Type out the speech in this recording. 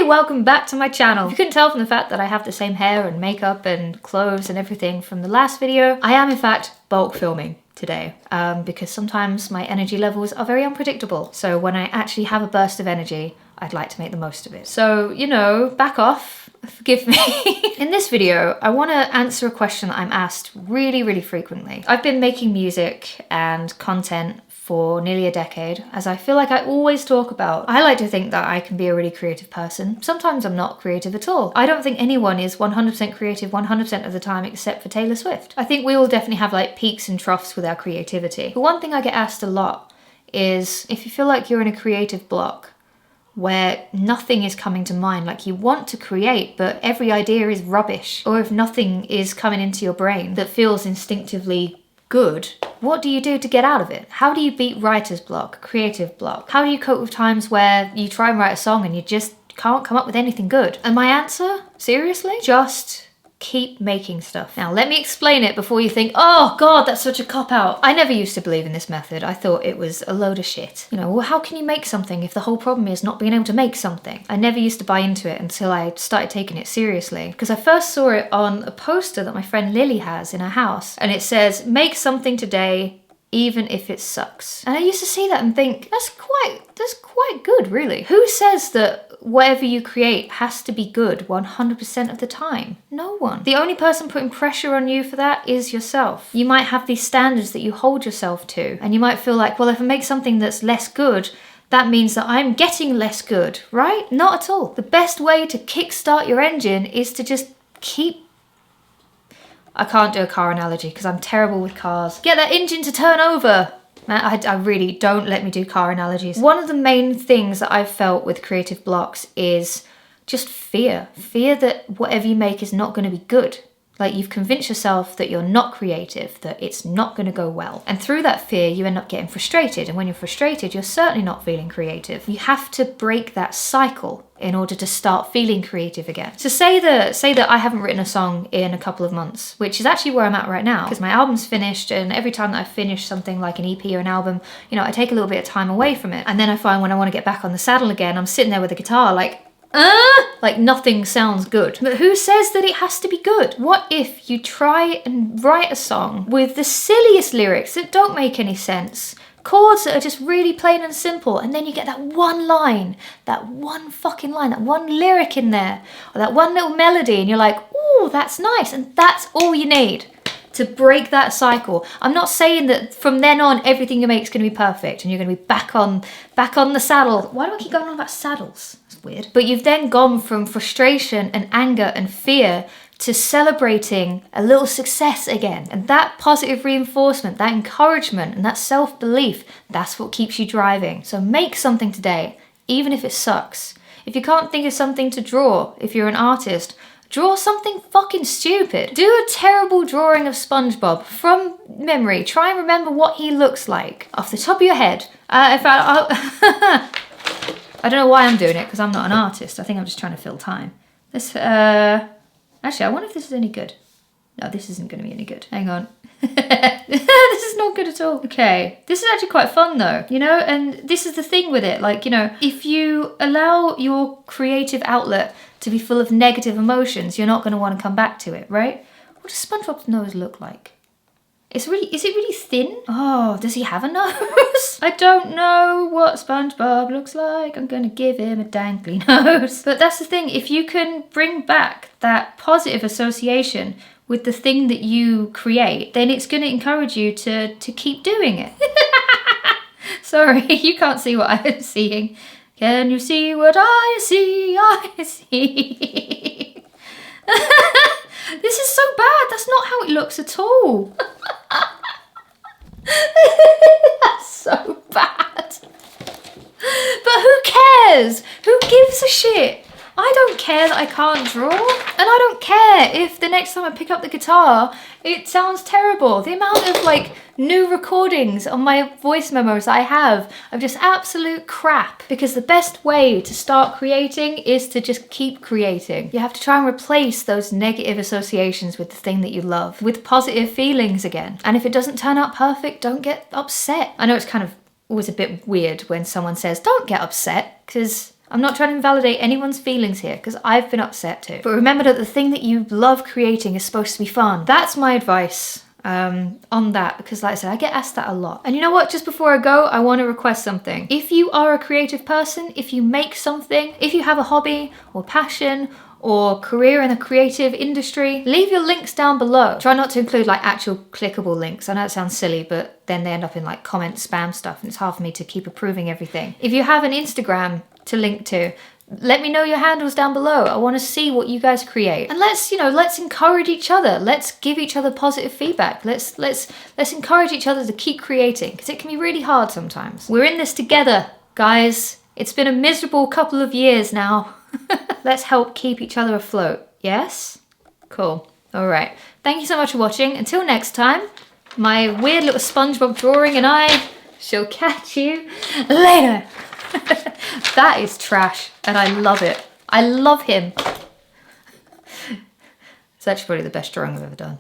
Hey, welcome back to my channel. If you couldn't tell from the fact that I have the same hair and makeup and clothes and everything from the last video, I am in fact bulk filming today because sometimes my energy levels are very unpredictable. So when I actually have a burst of energy, I'd like to make the most of it. So, you know, back off, forgive me. In this video, I want to answer a question that I'm asked really frequently. I've been making music and content for nearly a decade, as I feel like I always talk about. I like to think that I can be a really creative person. Sometimes I'm not creative at all. I don't think anyone is 100% creative 100% of the time except for Taylor Swift. I think we all definitely have like peaks and troughs with our creativity. But one thing I get asked a lot is if you feel like you're in a creative block where nothing is coming to mind, like you want to create but every idea is rubbish, or if nothing is coming into your brain that feels instinctively good, what do you do to get out of it? How do you beat writer's block, creative block? How do you cope with times where you try and write a song and you just can't come up with anything good? And my answer, seriously, just keep making stuff. Now, let me explain it before you think, oh God, that's such a cop-out. I never used to believe in this method. I thought it was a load of shit. You know, well, how can you make something if the whole problem is not being able to make something? I never used to buy into it until I started taking it seriously. Because I first saw it on a poster that my friend Lily has in her house. And it says, make something today, even if it sucks. And I used to see that and think, that's quite good, really. Who says that whatever you create has to be good 100% of the time? No one. The only person putting pressure on you for that is yourself. You might have these standards that you hold yourself to, and you might feel like, well, if I make something that's less good, that means that I'm getting less good, right? Not at all. The best way to kickstart your engine is to just keep... I can't do a car analogy because I'm terrible with cars. Get that engine to turn over. Man, I really don't let me do car analogies. One of the main things that I've felt with creative blocks is just fear. Fear that whatever you make is not going to be good. Like you've convinced yourself that you're not creative, that it's not going to go well. And through that fear, you end up getting frustrated. And when you're frustrated, you're certainly not feeling creative. You have to break that cycle in order to start feeling creative again. So say that I haven't written a song in a couple of months, which is actually where I'm at right now, because my album's finished, and every time that I finish something like an EP or an album, you know, I take a little bit of time away from it. And then I find when I want to get back on the saddle again, I'm sitting there with a guitar like nothing sounds good. But who says that it has to be good? What if you try and write a song with the silliest lyrics that don't make any sense, chords that are just really plain and simple, and then you get that one line, that one fucking line, that one lyric in there, or that one little melody, and you're like, ooh, that's nice, and that's all you need to break that cycle. I'm not saying that from then on everything you make is going to be perfect and you're going to be back on the saddle. Why do I keep going on about saddles? That's weird. But you've then gone from frustration and anger and fear to celebrating a little success again. And that positive reinforcement, that encouragement, and that self-belief, that's what keeps you driving. So make something today, even if it sucks. If you can't think of something to draw, if you're an artist, draw something fucking stupid. Do a terrible drawing of SpongeBob from memory. Try and remember what he looks like off the top of your head. In fact, I don't know why I'm doing it because I'm not an artist. I think I'm just trying to fill time. This, actually, I wonder if this is any good. No, this isn't going to be any good. Hang on. This is not good at all. Okay, this is actually quite fun though, you know, and this is the thing with it, like, you know, if you allow your creative outlet to be full of negative emotions, you're not going to want to come back to it, right? What does SpongeBob's nose look like? Is it really thin? Oh, does he have a nose? I don't know what SpongeBob looks like. I'm gonna give him a dangly nose. But that's the thing, if you can bring back that positive association with the thing that you create, then it's gonna encourage you to keep doing it. Sorry, you can't see what I'm seeing. Can you see what I see? I see. This is so bad. That's not how it looks at all. That's so bad. But who cares? Who gives a shit? I don't care that I can't draw, and I don't care if the next time I pick up the guitar it sounds terrible. The amount of like new recordings on my voice memos that I have of just absolute crap, because the best way to start creating is to just keep creating. You have to try and replace those negative associations with the thing that you love with positive feelings again. And if it doesn't turn out perfect, don't get upset. I know it's kind of always a bit weird when someone says don't get upset, because I'm not trying to invalidate anyone's feelings here, because I've been upset too. But remember that the thing that you love creating is supposed to be fun. That's my advice on that, because like I said, I get asked that a lot. And you know what, just before I go, I want to request something. If you are a creative person, if you make something, if you have a hobby or passion or career in the creative industry, leave your links down below. Try not to include like actual clickable links. I know it sounds silly, but then they end up in like comment spam stuff and it's hard for me to keep approving everything. If you have an Instagram to link to, let me know your handles down below. I want to see what you guys create. And let's, let's encourage each other. Let's give each other positive feedback. Let's encourage each other to keep creating, because it can be really hard sometimes. We're in this together, guys. It's been a miserable couple of years now. Let's help keep each other afloat. Yes? Cool. All right. Thank you so much for watching. Until next time, my weird little SpongeBob drawing and I shall catch you later. That is trash, and I love it. I love him. It's actually probably the best drawing I've ever done.